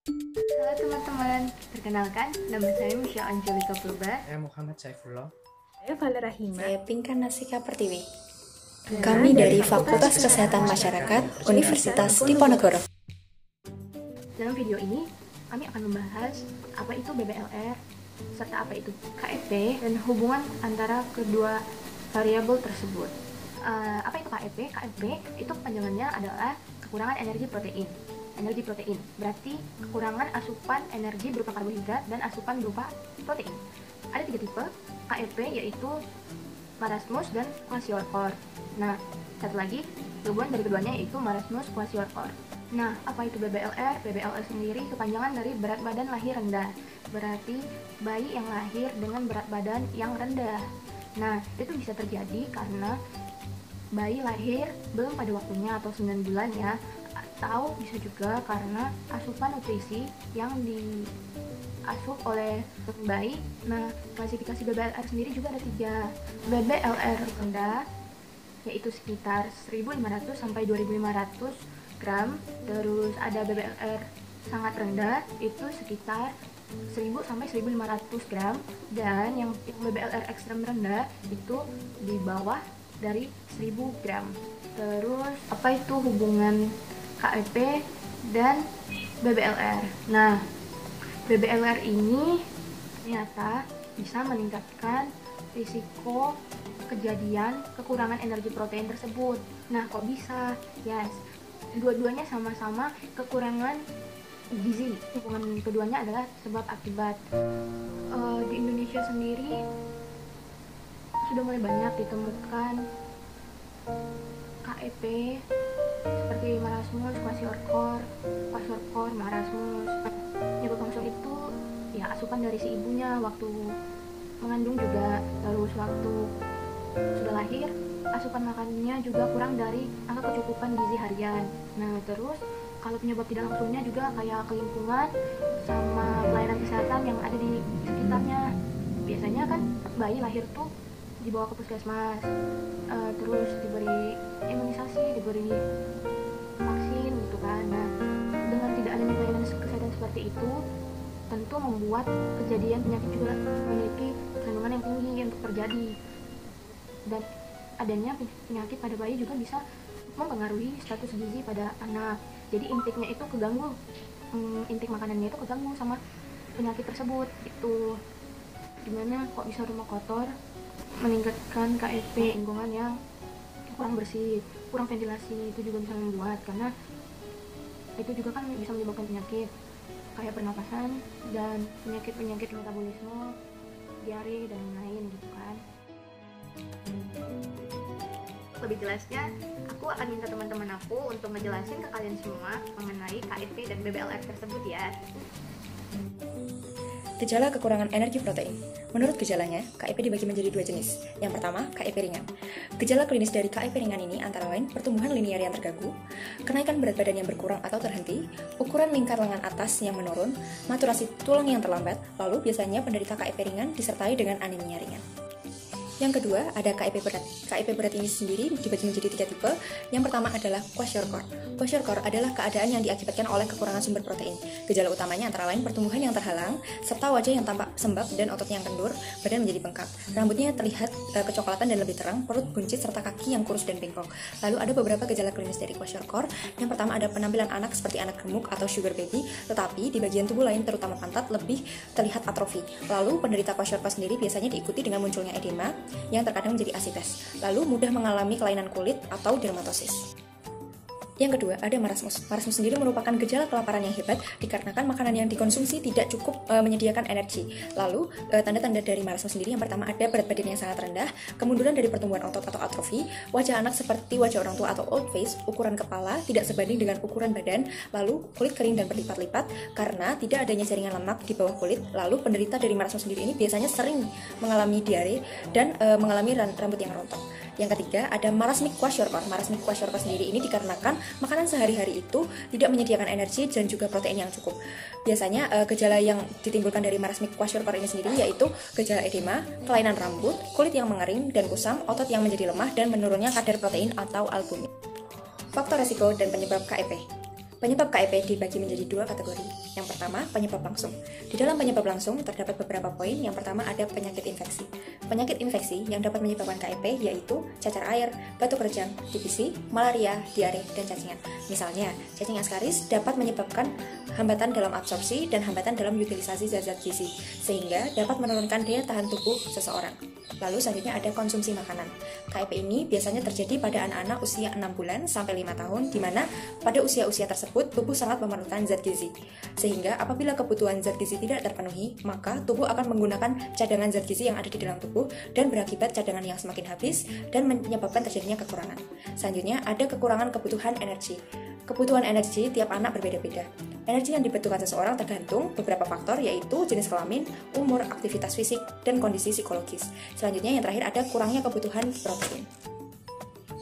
Halo teman-teman, perkenalkan nama saya Michelle Angelika Purba. Saya Muhammad Saifullah. Saya Vale Rahima. Saya Pinkan Nasika Pertiwi. Kami dari Fakultas Kesehatan Masyarakat Universitas Diponegoro. Dalam video ini, kami akan membahas apa itu BBLR, serta apa itu KEP, dan hubungan antara kedua variabel tersebut. Apa itu KEP? KEP itu kepanjangannya adalah kekurangan energi protein. Energi protein berarti kekurangan asupan energi berupa karbohidrat dan asupan berupa protein. Ada 3 tipe KEP, yaitu marasmus dan kwashiorkor. Nah, satu lagi gabungan dari keduanya yaitu marasmus kwashiorkor. Nah, apa itu BBLR? BBLR sendiri kepanjangan dari berat badan lahir rendah. Berarti bayi yang lahir dengan berat badan yang rendah. Nah, itu bisa terjadi karena bayi lahir belum pada waktunya atau 9 bulan ya, atau bisa juga karena asupan nutrisi yang diasup oleh bayi. Nah, klasifikasi BBLR sendiri juga ada 3. BBLR rendah yaitu sekitar 1.500 sampai 2.500 gram. Terus ada BBLR sangat rendah itu sekitar 1.000 sampai 1.500 gram, dan yang BBLR ekstrem rendah itu di bawah dari 1.000 gram. Terus apa itu hubungan KEP dan BBLR? Nah, BBLR ini ternyata bisa meningkatkan risiko kejadian kekurangan energi protein tersebut. Nah, kok bisa? Yes, dua-duanya sama-sama kekurangan gizi. Hubungan keduanya adalah sebab akibat. Di Indonesia sendiri sudah mulai banyak ditemukan KEP seperti marasmus, kwashiorkor, marasmus. Penyebab langsung itu ya asupan dari si ibunya waktu mengandung juga, terus waktu sudah lahir asupan makannya juga kurang dari angka kecukupan gizi harian. Nah, terus kalau penyebab tidak langsungnya juga kayak ke lingkungan sama pelayanan kesehatan yang ada di sekitarnya. Biasanya kan bayi lahir tuh dibawa ke puskesmas, terus diberi imunisasi, diberi vaksin gitu kan. Nah, dengan tidak adanya pelayanan kesehatan seperti itu, tentu membuat kejadian penyakit juga memiliki kandungan yang tinggi untuk terjadi. Dan adanya penyakit pada bayi juga bisa mempengaruhi status gizi pada anak. Jadi intake-nya itu keganggu, intake makanannya itu keganggu sama penyakit tersebut. Itu gimana kok bisa rumah kotor meningkatkan KEP, lingkungan yang kurang bersih, kurang ventilasi itu juga bisa membuat, karena itu juga kan bisa menyebabkan penyakit kayak pernapasan dan penyakit metabolisme, diare dan lain-lain gitu kan. Lebih jelasnya, aku akan minta teman-teman aku untuk ngejelasin ke kalian semua mengenai KEP dan BBLR tersebut ya. Gejala kekurangan energi protein. Menurut gejalanya, KEP dibagi menjadi 2 jenis. Yang pertama, KEP ringan. Gejala klinis dari KEP ringan ini antara lain pertumbuhan linear yang terganggu, kenaikan berat badan yang berkurang atau terhenti, ukuran lingkar lengan atas yang menurun, maturasi tulang yang terlambat, lalu biasanya penderita KEP ringan disertai dengan anemia ringan. Yang kedua, ada KEP berat. KEP berat ini sendiri dibagi menjadi 3 tipe. Yang pertama adalah kwashiorkor. Kwashiorkor adalah keadaan yang diakibatkan oleh kekurangan sumber protein. Gejala utamanya antara lain pertumbuhan yang terhalang, serta wajah yang tampak sembab dan ototnya yang kendur, badan menjadi bengkak. Rambutnya terlihat kecoklatan dan lebih terang, perut buncit, serta kaki yang kurus dan bengkok. Lalu ada beberapa gejala klinis dari kwashiorkor. Yang pertama ada penampilan anak seperti anak gemuk atau sugar baby, tetapi di bagian tubuh lain terutama pantat lebih terlihat atrofi. Lalu penderita kwashiorkor sendiri biasanya diikuti dengan munculnya edema yang terkadang menjadi asites, lalu mudah mengalami kelainan kulit atau dermatosis. Yang kedua, ada marasmus. Marasmus sendiri merupakan gejala kelaparan yang hebat dikarenakan makanan yang dikonsumsi tidak cukup menyediakan energi. Lalu, tanda-tanda dari marasmus sendiri yang pertama ada berat badan yang sangat rendah, kemunduran dari pertumbuhan otot atau atrofi, wajah anak seperti wajah orang tua atau old face, ukuran kepala tidak sebanding dengan ukuran badan, lalu kulit kering dan berlipat-lipat karena tidak adanya jaringan lemak di bawah kulit. Lalu, penderita dari marasmus sendiri ini biasanya sering mengalami diare dan mengalami rambut yang rontok. Yang ketiga, ada marasmic kwashiorkor. Marasmic kwashiorkor sendiri ini dikarenakan makanan sehari-hari itu tidak menyediakan energi dan juga protein yang cukup. Biasanya gejala yang ditimbulkan dari marasmic kwashiorkor ini sendiri yaitu gejala edema, kelainan rambut, kulit yang mengering dan kusam, otot yang menjadi lemah, dan menurunnya kadar protein atau albumin. Faktor resiko dan penyebab KEP. Penyebab KIP dibagi menjadi dua kategori. Yang pertama, penyebab langsung. Di dalam penyebab langsung terdapat beberapa poin. Yang pertama ada penyakit infeksi. Penyakit infeksi yang dapat menyebabkan KIP yaitu cacar air, batuk kejang, TBC, malaria, diare, dan cacingan. Misalnya, cacing askaris dapat menyebabkan hambatan dalam absorpsi dan hambatan dalam utilisasi zat-zat gizi, sehingga dapat menurunkan daya tahan tubuh seseorang. Lalu selanjutnya ada konsumsi makanan. KIP ini biasanya terjadi pada anak-anak usia 6 bulan sampai 5 tahun, di mana pada usia-usia tersebut tubuh sangat memerlukan zat gizi. Sehingga apabila kebutuhan zat gizi tidak terpenuhi, maka tubuh akan menggunakan cadangan zat gizi yang ada di dalam tubuh dan berakibat cadangan yang semakin habis dan menyebabkan terjadinya kekurangan. Selanjutnya ada kekurangan kebutuhan energi. Kebutuhan energi tiap anak berbeda-beda. Energi yang dibutuhkan seseorang tergantung beberapa faktor, yaitu jenis kelamin, umur, aktivitas fisik, dan kondisi psikologis. Selanjutnya yang terakhir ada kurangnya kebutuhan protein.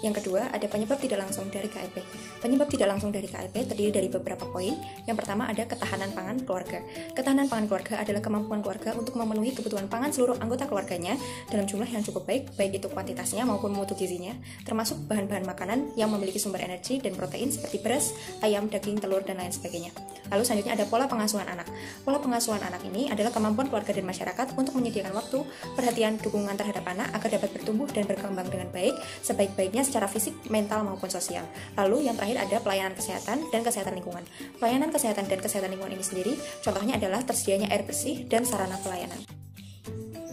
Yang kedua, ada penyebab tidak langsung dari KIP. Penyebab tidak langsung dari KIP terdiri dari beberapa poin. Yang pertama ada ketahanan pangan keluarga. Ketahanan pangan keluarga adalah kemampuan keluarga untuk memenuhi kebutuhan pangan seluruh anggota keluarganya dalam jumlah yang cukup baik itu kuantitasnya maupun mutu gizinya, termasuk bahan-bahan makanan yang memiliki sumber energi dan protein seperti beras, ayam, daging, telur, dan lain sebagainya. Lalu selanjutnya ada pola pengasuhan anak. Pola pengasuhan anak ini adalah kemampuan keluarga dan masyarakat untuk menyediakan waktu, perhatian, dukungan terhadap anak agar dapat bertumbuh dan berkembang dengan baik, sebaik-baiknya secara fisik, mental, maupun sosial. Lalu yang terakhir ada pelayanan kesehatan dan kesehatan lingkungan. Pelayanan kesehatan dan kesehatan lingkungan ini sendiri contohnya adalah tersedianya air bersih dan sarana pelayanan.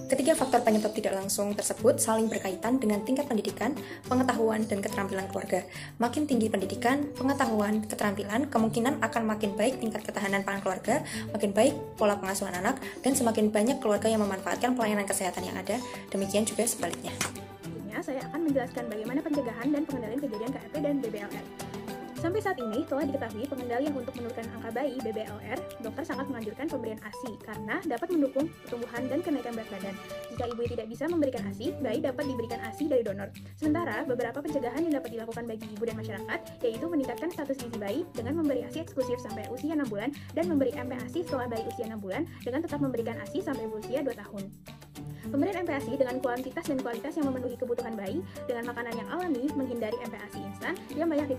Ketiga faktor penyebab tidak langsung tersebut saling berkaitan dengan tingkat pendidikan, pengetahuan, dan keterampilan keluarga. Makin tinggi pendidikan, pengetahuan, keterampilan, kemungkinan akan makin baik tingkat ketahanan pangan keluarga, makin baik pola pengasuhan anak, dan semakin banyak keluarga yang memanfaatkan pelayanan kesehatan yang ada. Demikian juga sebaliknya. Saya akan menjelaskan bagaimana pencegahan dan pengendalian kejadian KIP dan BBLR. Sampai saat ini telah diketahui pengendalian untuk menurunkan angka bayi BBLR, dokter sangat menganjurkan pemberian ASI karena dapat mendukung pertumbuhan dan kenaikan berat badan. Jika ibu tidak bisa memberikan ASI, bayi dapat diberikan ASI dari donor. Sementara beberapa pencegahan yang dapat dilakukan bagi ibu dan masyarakat yaitu meningkatkan status gizi bayi dengan memberi ASI eksklusif sampai usia 6 bulan dan memberi MPASI setelah bayi usia 6 bulan dengan tetap memberikan ASI sampai usia 2 tahun. Pemberian MPASI dengan kuantitas dan kualitas yang memenuhi kebutuhan bayi dengan makanan yang alami, menghindari MPASI instan yang banyak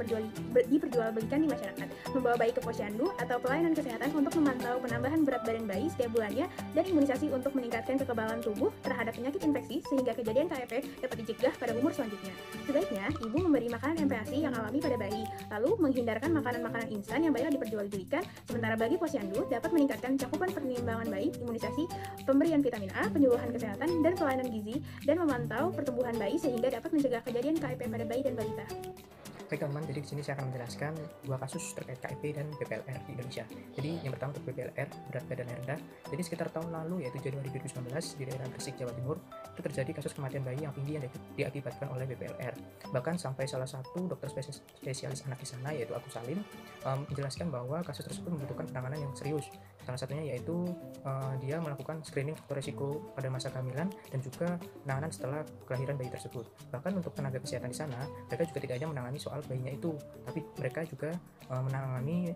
diperjualbelikan di masyarakat, membawa bayi ke posyandu atau pelayanan kesehatan untuk memantau penambahan berat badan bayi setiap bulannya, dan imunisasi untuk meningkatkan kekebalan tubuh terhadap penyakit infeksi sehingga kejadian KIP dapat dicegah pada umur selanjutnya. Sebaiknya, ibu memberi makanan MPASI yang alami pada bayi, lalu menghindarkan makanan-makanan instan yang banyak diperjualbelikan, sementara bagi posyandu dapat meningkatkan cakupan pertimbangan bayi, imunisasi, pemberian vitamin A, penyuluhan kesehatan, dan pelayanan gizi, dan memantau pertumbuhan bayi sehingga dapat mencegah kejadian KIP pada bayi dan balita. Baik teman-teman, jadi di sini saya akan menjelaskan dua kasus terkait KIP dan BBLR di Indonesia. Jadi yang pertama untuk BBLR, berat badan rendah. Jadi sekitar tahun lalu, yaitu Januari 2019, di daerah Gresik, Jawa Timur, itu terjadi kasus kematian bayi yang tinggi yang diakibatkan oleh BBLR. Bahkan sampai salah satu dokter spesialis anak di sana, yaitu Agus Salim, menjelaskan bahwa kasus tersebut membutuhkan penanganan yang serius. Salah satunya yaitu dia melakukan screening faktor risiko pada masa kehamilan dan juga penanganan setelah kelahiran bayi tersebut. Bahkan untuk tenaga kesehatan di sana, mereka juga tidak hanya menangani soal bayinya itu, tapi mereka juga menangani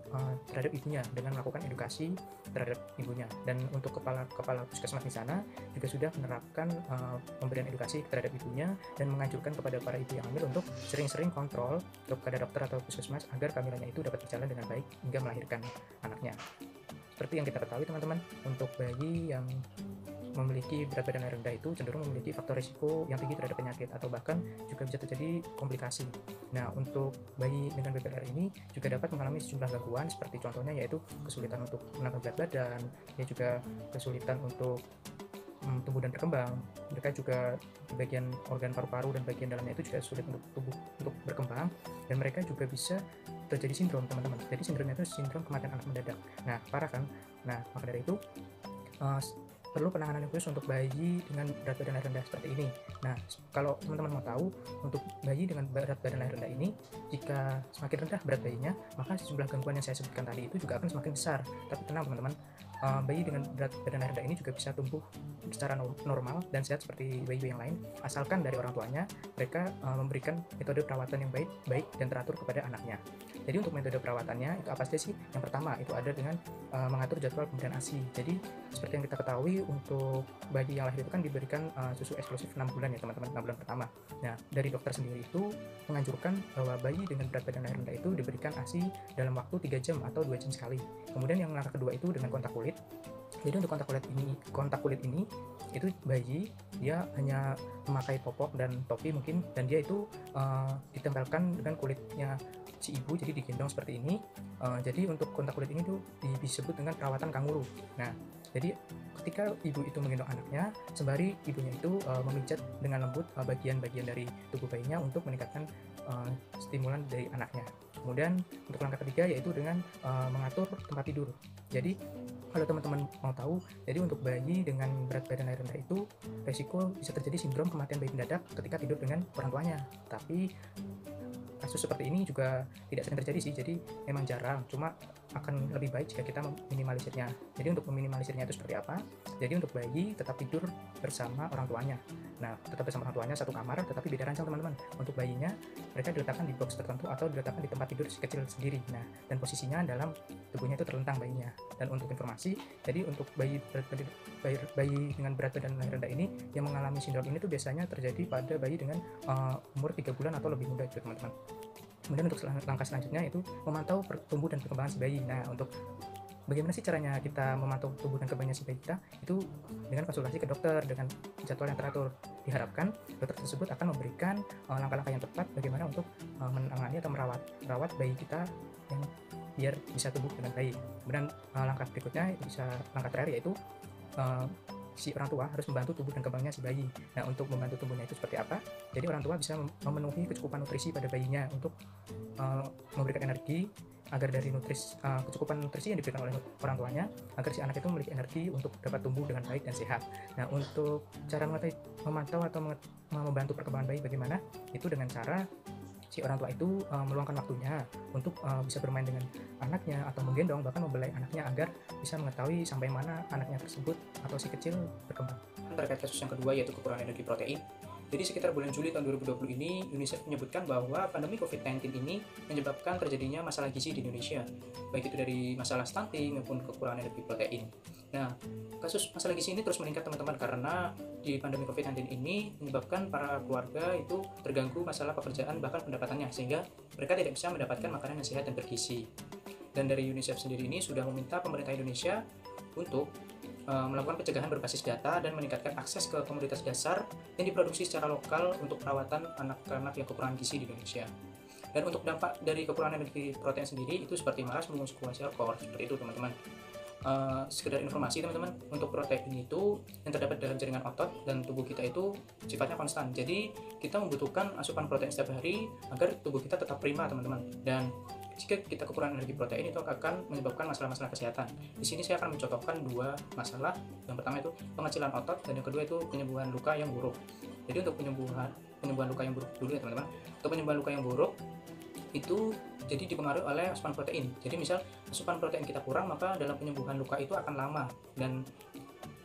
terhadap ibunya dengan melakukan edukasi terhadap ibunya. Dan untuk kepala puskesmas di sana juga sudah menerapkan pemberian edukasi terhadap ibunya dan menganjurkan kepada para ibu yang hamil untuk sering-sering kontrol kepada dokter atau puskesmas agar kehamilannya itu dapat berjalan dengan baik hingga melahirkan anaknya. Seperti yang kita ketahui teman-teman, untuk bayi yang memiliki berat badan yang rendah itu cenderung memiliki faktor risiko yang tinggi terhadap penyakit atau bahkan juga bisa terjadi komplikasi. Nah, untuk bayi dengan BBLR ini juga dapat mengalami sejumlah gangguan seperti contohnya yaitu kesulitan untuk menambah berat badan, ya juga kesulitan untuk tumbuh dan berkembang. Mereka juga di bagian organ paru-paru dan bagian dalamnya itu juga sulit untuk berkembang, dan mereka juga bisa terjadi sindrom teman-teman. Jadi sindromnya itu sindrom kematian anak mendadak. Nah, parah kan? Nah, maka dari itu perlu penanganan yang khusus untuk bayi dengan berat badan yang rendah seperti ini. Nah, kalau teman-teman mau tahu, untuk bayi dengan berat badan yang rendah ini, jika semakin rendah berat bayinya, maka sejumlah gangguan yang saya sebutkan tadi itu juga akan semakin besar. Tapi tenang teman-teman, bayi dengan berat badan yang rendah ini juga bisa tumbuh secara normal dan sehat seperti bayi-bayi yang lain, asalkan dari orang tuanya mereka memberikan metode perawatan yang baik dan teratur kepada anaknya. Jadi untuk metode perawatannya itu apa saja sih? Yang pertama itu ada dengan mengatur jadwal pemberian ASI. Jadi seperti yang kita ketahui, untuk bayi yang lahir itu kan diberikan susu eksklusif 6 bulan ya teman-teman, 6 bulan pertama. Nah, dari dokter sendiri itu menganjurkan bahwa bayi dengan berat badan lahir rendah itu diberikan ASI dalam waktu 3 jam atau 2 jam sekali. Kemudian yang langkah kedua itu dengan kontak kulit. Jadi untuk kontak kulit ini itu bayi dia hanya memakai popok dan topi mungkin, dan dia itu ditempelkan dengan kulitnya si ibu, jadi digendong seperti ini. Jadi untuk kontak kulit ini tuh disebut dengan perawatan kanguru. Nah, jadi ketika ibu itu menggendong anaknya, sembari ibunya itu memijat dengan lembut bagian-bagian dari tubuh bayinya untuk meningkatkan stimulan dari anaknya. Kemudian untuk langkah ketiga yaitu dengan mengatur tempat tidur. Jadi kalau teman-teman mau tahu, jadi untuk bayi dengan berat badan lahir rendah itu resiko bisa terjadi sindrom kematian bayi mendadak ketika tidur dengan orang tuanya. Tapi kasus seperti ini juga tidak sering terjadi sih, jadi memang jarang, cuma akan lebih baik jika kita meminimalisirnya. Jadi untuk meminimalisirnya itu seperti apa? Jadi untuk bayi tetap tidur bersama orang tuanya. Nah, tetap bersama orang tuanya satu kamar, tetapi beda ranjang teman-teman. Untuk bayinya, mereka diletakkan di box tertentu atau diletakkan di tempat tidur kecil sendiri. Nah, dan posisinya dalam tubuhnya itu terlentang bayinya. Dan untuk informasi, jadi untuk bayi dengan berat badan lahir rendah ini yang mengalami sindrom ini tuh biasanya terjadi pada bayi dengan umur 3 bulan atau lebih muda itu teman-teman. Kemudian untuk langkah selanjutnya itu memantau tumbuh dan perkembangan si bayi. Nah, untuk bagaimana sih caranya kita memantau tumbuh dan kembangnya si bayi kita? Itu dengan konsultasi ke dokter dengan jadwal yang teratur. Diharapkan dokter tersebut akan memberikan langkah-langkah yang tepat bagaimana untuk menangani atau merawat bayi kita yang biar bisa tumbuh dengan baik. Kemudian langkah berikutnya, langkah terakhir yaitu si orang tua harus membantu tumbuh dan kembangnya si bayi. Nah, untuk membantu tumbuhnya itu seperti apa? Jadi orang tua bisa memenuhi kecukupan nutrisi pada bayinya untuk memberikan energi agar dari kecukupan nutrisi yang diberikan oleh orang tuanya agar si anak itu memiliki energi untuk dapat tumbuh dengan baik dan sehat. Nah, untuk cara memantau atau membantu perkembangan bayi bagaimana? Itu dengan cara si orang tua itu meluangkan waktunya untuk bisa bermain dengan anaknya atau menggendong, bahkan membelai anaknya agar bisa mengetahui sampai mana anaknya tersebut atau si kecil berkembang. Terkait kasus yang kedua yaitu kekurangan energi protein. Jadi sekitar bulan Juli tahun 2020 ini, UNICEF menyebutkan bahwa pandemi COVID-19 ini menyebabkan terjadinya masalah gizi di Indonesia, baik itu dari masalah stunting maupun kekurangan energi protein. Nah, kasus masalah gizi ini terus meningkat teman-teman karena di pandemi COVID-19 ini menyebabkan para keluarga itu terganggu masalah pekerjaan bahkan pendapatannya, sehingga mereka tidak bisa mendapatkan makanan yang sehat dan bergizi. Dan dari UNICEF sendiri ini sudah meminta pemerintah Indonesia untuk melakukan pencegahan berbasis data dan meningkatkan akses ke komoditas dasar yang diproduksi secara lokal untuk perawatan anak-anak yang kekurangan gizi di Indonesia. Dan untuk dampak dari kekurangan energi protein sendiri itu seperti malas, mengusus, kuasialkor, seperti itu teman-teman. Sekedar informasi teman-teman, untuk protein itu yang terdapat dalam jaringan otot dan tubuh kita itu sifatnya konstan. Jadi kita membutuhkan asupan protein setiap hari agar tubuh kita tetap prima teman-teman. Dan jika kita kekurangan energi protein itu akan menyebabkan masalah-masalah kesehatan. Di sini saya akan mencontohkan dua masalah. Yang pertama itu pengecilan otot dan yang kedua itu penyembuhan luka yang buruk. Jadi untuk penyembuhan luka yang buruk dulu ya teman-teman. Untuk penyembuhan luka yang buruk itu jadi dipengaruhi oleh asupan protein. Jadi misal asupan protein kita kurang, maka dalam penyembuhan luka itu akan lama, dan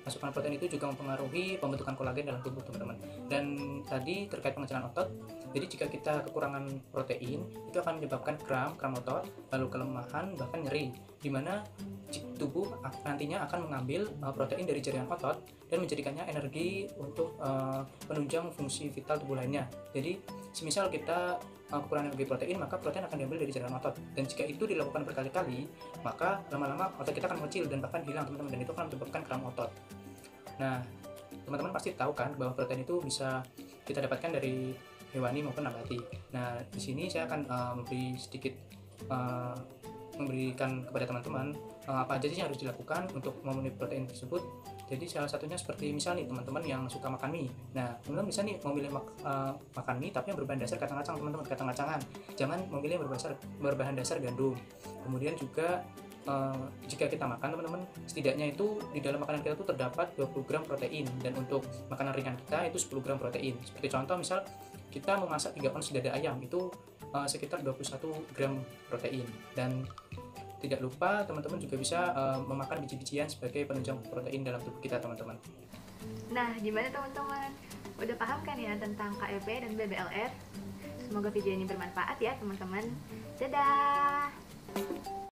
asupan protein itu juga mempengaruhi pembentukan kolagen dalam tubuh teman-teman. Dan tadi terkait pengecilan otot, jadi jika kita kekurangan protein itu akan menyebabkan kram otot, lalu kelemahan, bahkan nyeri, dimana tubuh nantinya akan mengambil protein dari jaringan otot dan menjadikannya energi untuk penunjang fungsi vital tubuh lainnya. Jadi semisal kita kekurangan energi protein, maka protein akan diambil dari jaringan otot, dan jika itu dilakukan berkali-kali, maka lama-lama otot kita akan mengecil dan bahkan hilang teman-teman, dan itu akan menyebabkan kram otot. Nah, teman-teman pasti tahu kan bahwa protein itu bisa kita dapatkan dari hewani maupun nabati. Nah, di sini saya akan memberikan kepada teman-teman apa aja sih yang harus dilakukan untuk memenuhi protein tersebut. Jadi salah satunya seperti misal nih teman-teman yang suka makan mie. Nah, teman-teman bisa nih memilih makan mie tapi yang berbahan dasar kacang-kacang teman-teman, kacang-kacangan. Jangan memilih yang berbahan dasar gandum. Kemudian juga jika kita makan teman-teman, setidaknya itu di dalam makanan kita tuh terdapat 20 gram protein, dan untuk makanan ringan kita itu 10 gram protein. Seperti contoh misal kita memasak 3 ons dada ayam itu sekitar 21 gram protein. Dan tidak lupa teman-teman juga bisa memakan biji-bijian sebagai penunjang protein dalam tubuh kita teman-teman. Nah, gimana teman-teman? Udah paham kan ya tentang KEP dan BBLR? Semoga video ini bermanfaat ya teman-teman. Dadah!